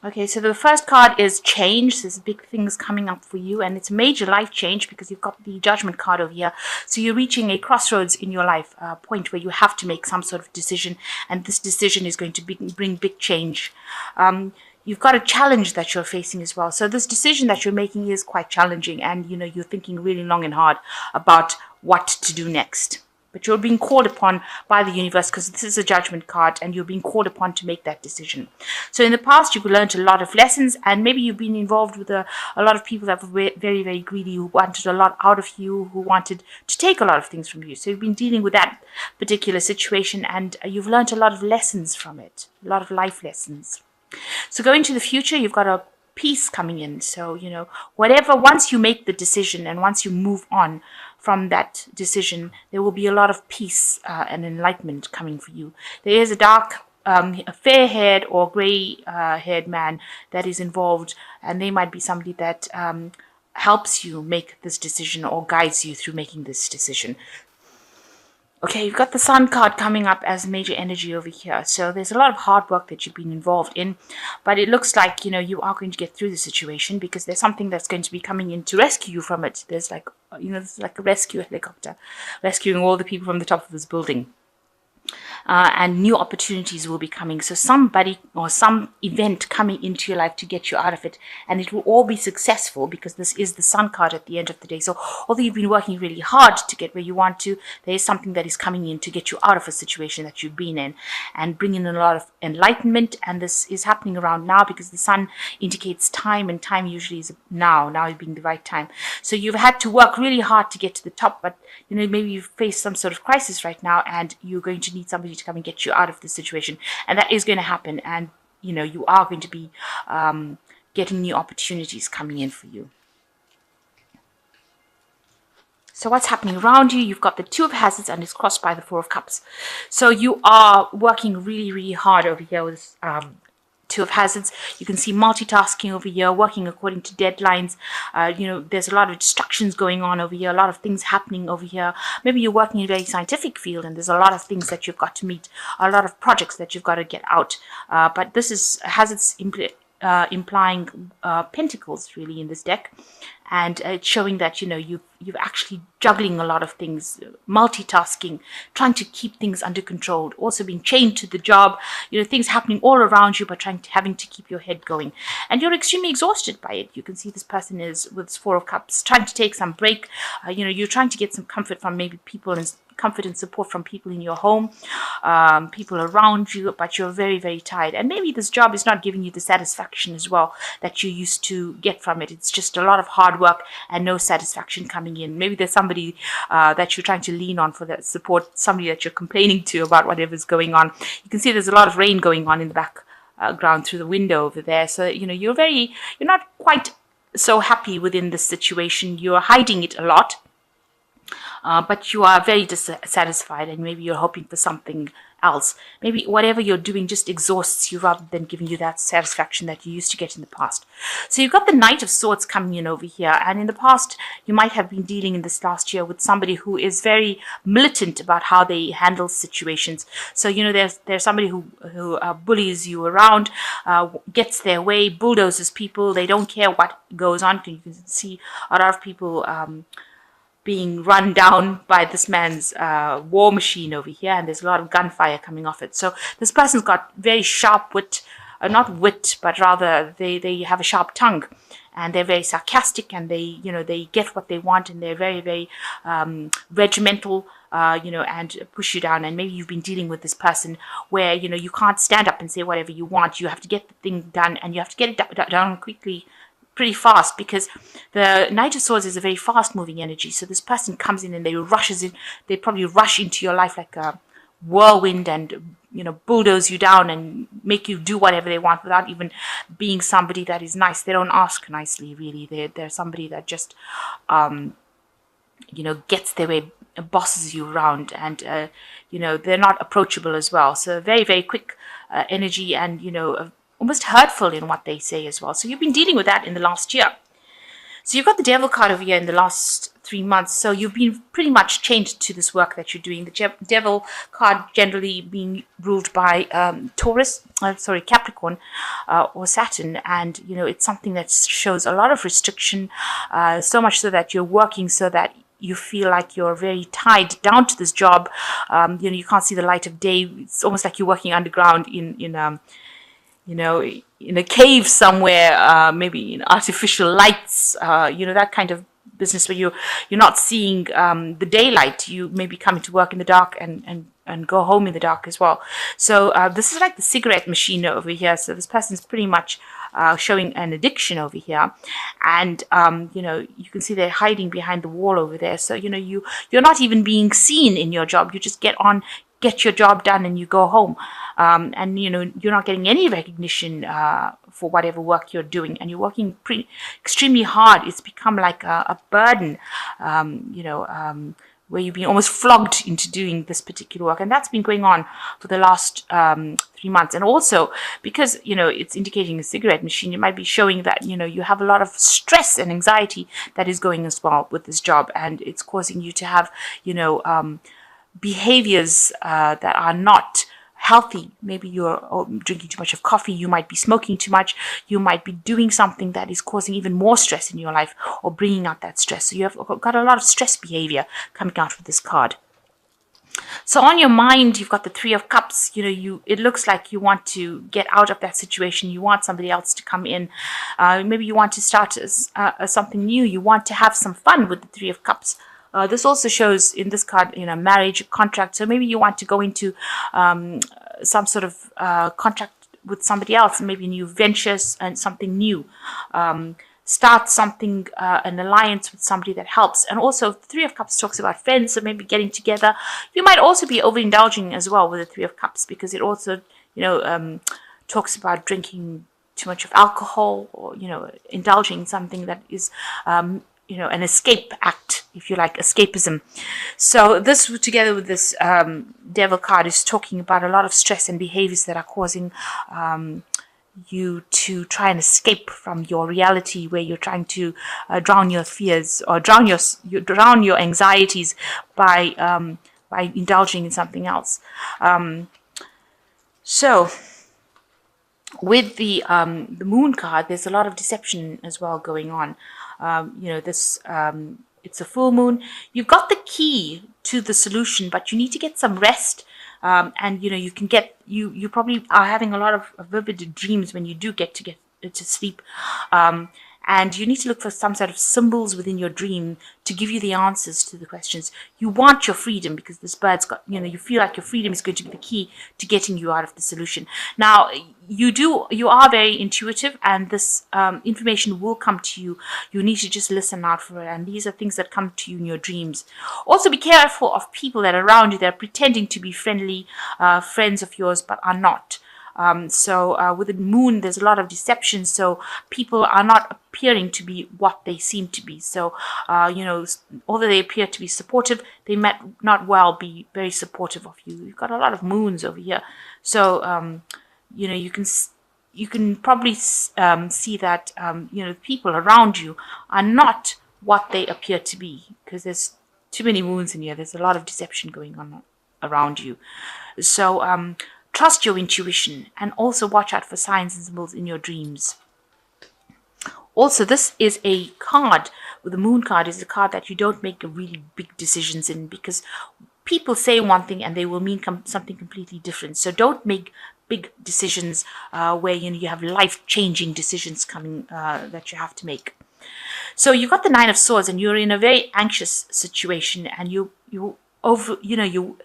Okay, so the first card is change. There's big things coming up for you, and it's a major life change because you've got the Judgment card over here. So you're reaching a crossroads in your life, a point where you have to make some sort of decision, and this decision is going to bring big change. You've got a challenge that you're facing as well. So this decision that you're making is quite challenging, and you're thinking really long and hard about what to do next. But you're being called upon by the universe because this is a Judgment card and you're being called upon to make that decision. So in the past, you've learned a lot of lessons, and maybe you've been involved with a lot of people that were very, very greedy, who wanted a lot out of you, who wanted to take a lot of things from you. So you've been dealing with that particular situation, and you've learned a lot of lessons from it, a lot of life lessons. So going to the future, you've got a peace coming in. So, once you make the decision and once you move on from that decision, there will be a lot of peace and enlightenment coming for you. There is a a fair-haired or grey-haired man that is involved, and they might be somebody that helps you make this decision or guides you through making this decision. Okay, you've got the Sun card coming up as major energy over here. So there's a lot of hard work that you've been involved in, but it looks like, you are going to get through the situation because there's something that's going to be coming in to rescue you from it. There's there's like a rescue helicopter rescuing all the people from the top of this building. And new opportunities will be coming. So somebody or some event coming into your life to get you out of it, and it will all be successful because this is the Sun card at the end of the day. So although you've been working really hard to get where you want to, there is something that is coming in to get you out of a situation that you've been in and bring in a lot of enlightenment. And this is happening around now because the Sun indicates time, and time usually is now being the right time. So you've had to work really hard to get to the top, but maybe you've faced some sort of crisis right now, and you're going to need somebody to come and get you out of this situation, and that is going to happen. And you are going to be getting new opportunities coming in for you. So what's happening around you? You've got the Two of Hazards, and it's crossed by the Four of Cups. So you are working really, really hard over here with Two of Hazards. You can see multitasking over here, working according to deadlines. There's a lot of distractions going on over here, a lot of things happening over here. Maybe you're working in a very scientific field and there's a lot of things that you've got to meet, a lot of projects that you've got to get out. But this is Hazards implying pentacles really in this deck, and it's showing that you've actually juggling a lot of things, multitasking, trying to keep things under control, also being chained to the job, things happening all around you, but having to keep your head going, and you're extremely exhausted by it. You can see this person is with this Four of Cups trying to take some break. You're trying to get some comfort from maybe people and comfort and support from people in your home, people around you, but you're very, very tired. And maybe this job is not giving you the satisfaction as well that you used to get from it. It's just a lot of hard work and no satisfaction coming in. Maybe there's somebody that you're trying to lean on for that support, somebody that you're complaining to about whatever's going on. You can see there's a lot of rain going on in the background through the window over there. So, you're not quite so happy within this situation. You're hiding it a lot. But you are very dissatisfied, and maybe you're hoping for something else. Maybe whatever you're doing just exhausts you rather than giving you that satisfaction that you used to get in the past. So you've got the Knight of Swords coming in over here, and in the past you might have been dealing in this last year with somebody who is very militant about how they handle situations. So there's somebody who bullies you around, gets their way, bulldozes people. They don't care what goes on. You can see a lot of people being run down by this man's war machine over here, and there's a lot of gunfire coming off it. So this person's got very sharp wit, not wit, but rather they have a sharp tongue, and they're very sarcastic, and they get what they want, and they're very, very regimental, and push you down. And maybe you've been dealing with this person where, you can't stand up and say whatever you want. You have to get the thing done, and you have to get it done quickly, pretty fast, because the Knight of Swords is a very fast moving energy. So this person comes in and they probably rush into your life like a whirlwind and bulldoze you down and make you do whatever they want without even being somebody that is nice. They don't ask nicely, really. They're somebody that just gets their way, bosses you around, and they're not approachable as well. So very, very quick energy, and almost hurtful in what they say as well. So you've been dealing with that in the last year. So you've got the Devil card over here in the last 3 months. So you've been pretty much chained to this work that you're doing. The Devil card generally being ruled by Capricorn or Saturn, and it's something that shows a lot of restriction, so much so that you're working so that you feel like you're very tied down to this job. You can't see the light of day. It's almost like you're working underground in a cave somewhere, maybe in artificial lights, that kind of business where you're not seeing the daylight. You maybe come to work in the dark and go home in the dark as well. So this is like the cigarette machine over here. So this person's pretty much showing an addiction over here, and you can see they're hiding behind the wall over there. So you're not even being seen in your job. You just get your job done and you go home, and you're not getting any recognition for whatever work you're doing, and you're working extremely hard. It's become like a burden, where you've been almost flogged into doing this particular work, and that's been going on for the last 3 months. And also because it's indicating a cigarette machine, it might be showing that you have a lot of stress and anxiety that is going as well with this job, and it's causing you to have behaviors that are not healthy. Maybe you're drinking too much of coffee, you might be smoking too much, you might be doing something that is causing even more stress in your life or bringing out that stress. So you have got a lot of stress behavior coming out with this card. So on your mind, you've got the Three of Cups. It looks like you want to get out of that situation. You want somebody else to come in. Maybe you want to start something new. You want to have some fun with the Three of Cups. This also shows in this card, marriage, contract. So maybe you want to go into some sort of contract with somebody else, maybe new ventures and something new. Start something, an alliance with somebody that helps. And also, the Three of Cups talks about friends, so maybe getting together. You might also be overindulging as well with the Three of Cups, because it also, talks about drinking too much of alcohol, or indulging in something that is an escape act, if you like, escapism. So this, together with this Devil card, is talking about a lot of stress and behaviors that are causing you to try and escape from your reality, where you're trying to drown your fears, or drown your anxieties by indulging in something else. So with the Moon card, there's a lot of deception as well going on. It's a full moon. You've got the key to the solution, but you need to get some rest. And you probably are having a lot of vivid dreams when you do get to sleep. And you need to look for some sort of symbols within your dream to give you the answers to the questions. You want your freedom, because this bird's got, you feel like your freedom is going to be the key to getting you out of the solution. Now, you are very intuitive, and this information will come to you. You need to just listen out for it. And these are things that come to you in your dreams. Also, be careful of people that are around you that are pretending to be friendly friends of yours, but are not. So with the moon, there's a lot of deception. So people are not appearing to be what they seem to be. So, although they appear to be supportive, they might not well be very supportive of you. You've got a lot of moons over here. So, you can probably see that, people around you are not what they appear to be, because there's too many moons in here. There's a lot of deception going on around you. So, trust your intuition, and also watch out for signs and symbols in your dreams. Also, this is a card, with the Moon card, is a card that you don't make really big decisions in, because people say one thing and they will mean something completely different. So don't make big decisions where you have life-changing decisions coming that you have to make. So you've got the Nine of Swords, and you're in a very anxious situation, and you're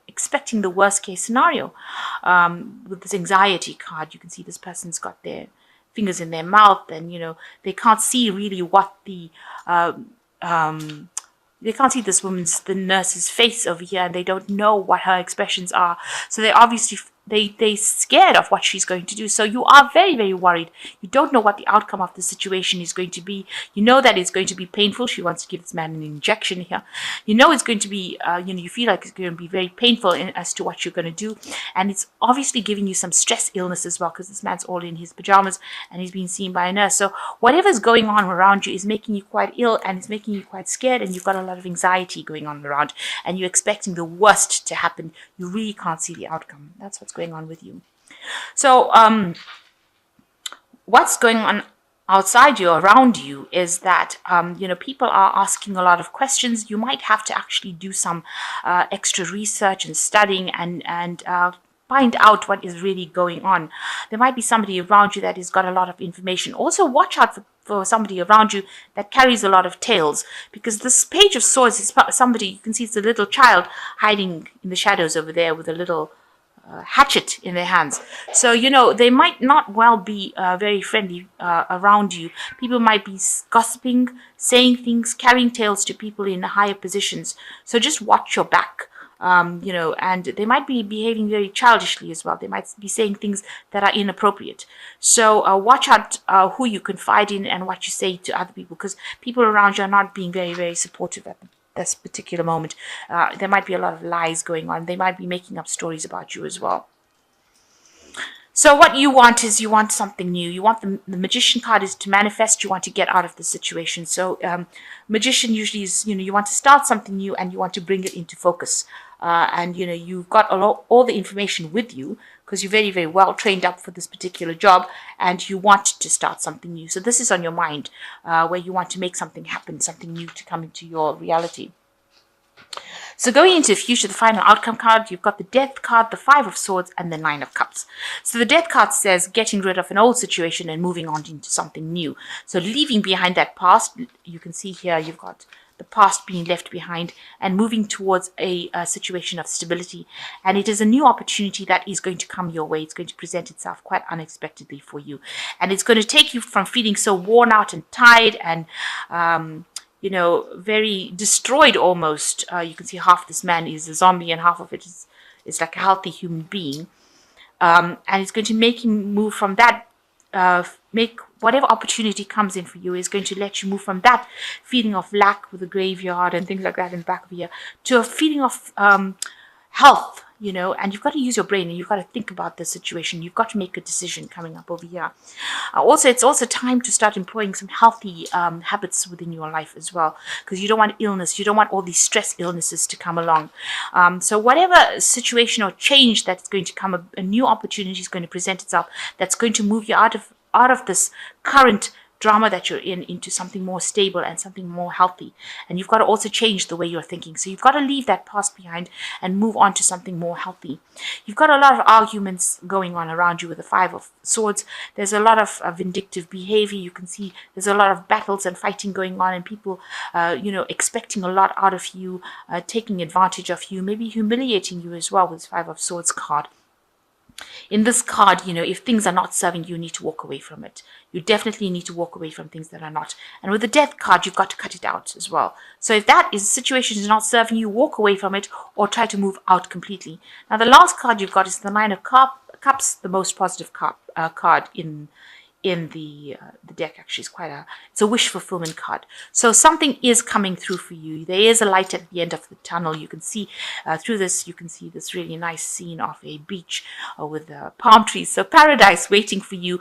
expecting the worst case scenario. With this anxiety card, you can see this person's got their fingers in their mouth, and they can't see really what they can't see the nurse's face over here, and they don't know what her expressions are. So they're obviously they're scared of what she's going to do. So you are very, very worried. You don't know what the outcome of the situation is going to be. You know that it's going to be painful. She wants to give this man an injection here. You know it's going to be, you feel like it's going to be very painful as to what you're going to do. And it's obviously giving you some stress illness as well, because this man's all in his pajamas and he's being seen by a nurse. So whatever's going on around you is making you quite ill, and it's making you quite scared, and you've got a lot of anxiety going on around, and you're expecting the worst to happen. You really can't see the outcome. That's what's going on with you. So what's going on outside you, around you, is that people are asking a lot of questions. You might have to actually do some extra research and studying and find out what is really going on. There might be somebody around you that has got a lot of information. Also, watch out for somebody around you that carries a lot of tales, because this Page of Swords is somebody, you can see it's a little child hiding in the shadows over there with a little hatchet in their hands. So, they might not well be very friendly around you. People might be gossiping, saying things, carrying tales to people in higher positions. So just watch your back. And they might be behaving very childishly as well. They might be saying things that are inappropriate. So watch out who you confide in and what you say to other people, because people around you are not being very, very supportive at this particular moment. There might be a lot of lies going on. They might be making up stories about you as well. So what you want is, you want something new. You want the Magician card is to manifest. You want to get out of the situation. So Magician usually is, you want to start something new and you want to bring it into focus. And you've got all the information with you, because you're very, very well trained up for this particular job, and you want to start something new. So this is on your mind, where you want to make something happen, something new to come into your reality. So going into the future, the final outcome card, you've got the Death card, the Five of Swords, and the Nine of Cups. So the Death card says getting rid of an old situation and moving on into something new. So leaving behind that past. You can see here you've got the past being left behind and moving towards a situation of stability. And it is a new opportunity that is going to come your way. It's going to present itself quite unexpectedly for you. And it's going to take you from feeling so worn out and tired and very destroyed almost. You can see half this man is a zombie and half of it is like a healthy human being. And it's going to make him move from that, make whatever opportunity comes in for you is going to let you move from that feeling of lack with the graveyard and things like that in the back of here to a feeling of health, and you've got to use your brain and you've got to think about the situation. You've got to make a decision coming up over here. It's also time to start employing some healthy habits within your life as well, because you don't want illness. You don't want all these stress illnesses to come along. So whatever situation or change that's going to come, a new opportunity is going to present itself that's going to move you out of this current drama that you're in into something more stable and something more healthy. And you've got to also change the way you're thinking. So you've got to leave that past behind and move on to something more healthy. You've got a lot of arguments going on around you with the Five of Swords. There's a lot of vindictive behavior. You can see there's a lot of battles and fighting going on, and people, expecting a lot out of you, taking advantage of you, maybe humiliating you as well with this Five of Swords card. In this card, if things are not serving you, you need to walk away from it. You definitely need to walk away from things that are not. And with the Death card, you've got to cut it out as well. So if that situation is not serving you, walk away from it or try to move out completely. Now, the last card you've got is the Nine of Cups, the most positive card in the deck. Actually, it's a wish fulfillment card. So something is coming through for you. There is a light at the end of the tunnel. You can see through this. You can see this really nice scene of a beach with palm trees. So paradise waiting for you.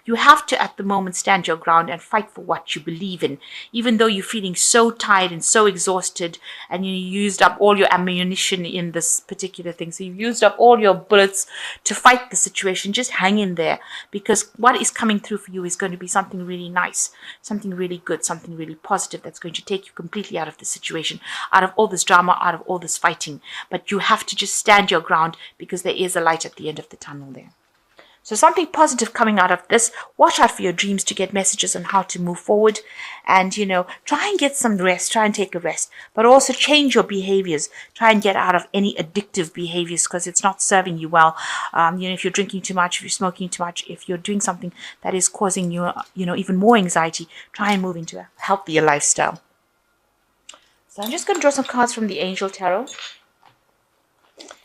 You have to, at the moment, stand your ground and fight for what you believe in, even though you're feeling so tired and so exhausted, and you used up all your ammunition in this particular thing. So you've used up all your bullets to fight the situation. Just hang in there, because what is coming through for you is going to be something really nice, something really good, something really positive that's going to take you completely out of the situation, out of all this drama, out of all this fighting. But you have to just stand your ground, because there is a light at the end of the tunnel there. So something positive coming out of this. Watch out for your dreams to get messages on how to move forward. And, try and get some rest. Try and take a rest. But also change your behaviors. Try and get out of any addictive behaviors, because it's not serving you well. If you're drinking too much, if you're smoking too much, if you're doing something that is causing you, even more anxiety, try and move into a healthier lifestyle. So I'm just going to draw some cards from the Angel Tarot.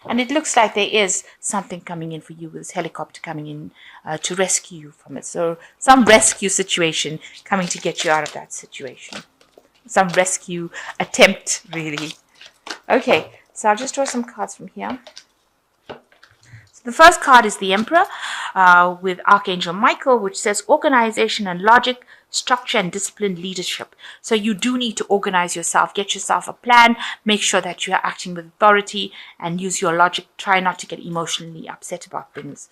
And it looks like there is something coming in for you with this helicopter coming in to rescue you from it. So some rescue situation coming to get you out of that situation. Some rescue attempt, really. Okay, so I'll just draw some cards from here. The first card is the Emperor with Archangel Michael, which says organization and logic, structure and disciplined leadership. So you do need to organize yourself, get yourself a plan, make sure that you are acting with authority and use your logic. Try not to get emotionally upset about things.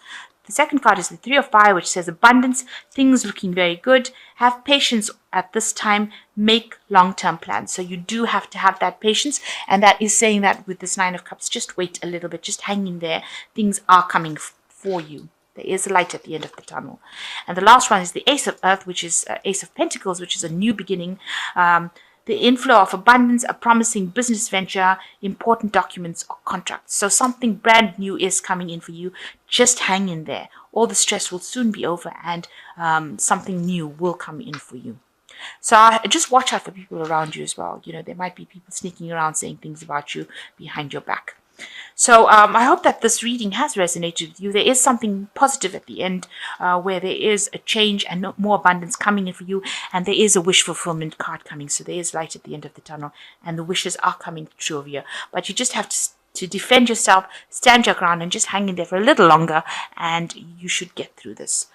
The second card is the Three of Fire, which says abundance, things looking very good. Have patience at this time, make long-term plans. So you do have to have that patience, and that is saying that with this Nine of Cups, just wait a little bit, just hang in there. Things are coming for you. There is a light at the end of the tunnel. And the last one is the Ace of Earth, which is Ace of Pentacles, which is a new beginning. The inflow of abundance, a promising business venture, important documents or contracts. So something brand new is coming in for you. Just hang in there. All the stress will soon be over, and something new will come in for you. So just watch out for people around you as well. You know, there might be people sneaking around saying things about you behind your back. So I hope that this reading has resonated with you. There is something positive at the end where there is a change and more abundance coming in for you. And there is a wish fulfillment card coming. So there is light at the end of the tunnel. And the wishes are coming true of you. But you just have to defend yourself, stand your ground, and just hang in there for a little longer. And you should get through this.